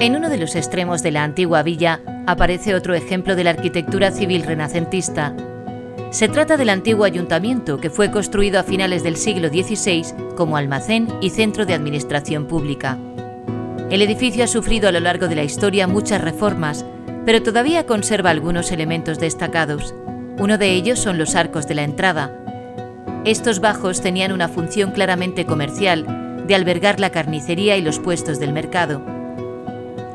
En uno de los extremos de la antigua villa aparece otro ejemplo de la arquitectura civil renacentista. Se trata del antiguo ayuntamiento, que fue construido a finales del siglo XVI como almacén y centro de administración pública. El edificio ha sufrido a lo largo de la historia muchas reformas, pero todavía conserva algunos elementos destacados. Uno de ellos son los arcos de la entrada. Estos bajos tenían una función claramente comercial, de albergar la carnicería y los puestos del mercado.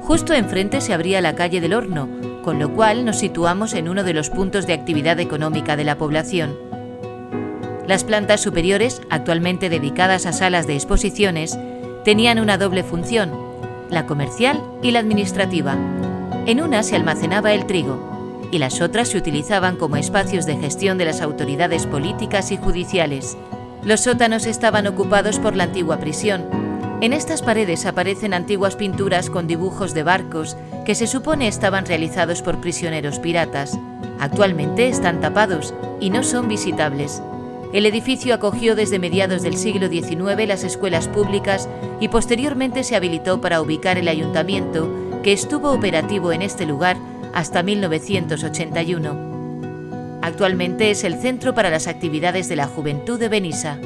Justo enfrente se abría la calle del Horno, con lo cual nos situamos en uno de los puntos de actividad económica de la población. Las plantas superiores, actualmente dedicadas a salas de exposiciones, tenían una doble función, la comercial y la administrativa. En una se almacenaba el trigo, y las otras se utilizaban como espacios de gestión de las autoridades políticas y judiciales. Los sótanos estaban ocupados por la antigua prisión. En estas paredes aparecen antiguas pinturas con dibujos de barcos que se supone estaban realizados por prisioneros piratas. Actualmente están tapados y no son visitables. El edificio acogió desde mediados del siglo XIX las escuelas públicas y posteriormente se habilitó para ubicar el ayuntamiento, que estuvo operativo en este lugar hasta 1981. Actualmente es el centro para las actividades de la juventud de Benissa.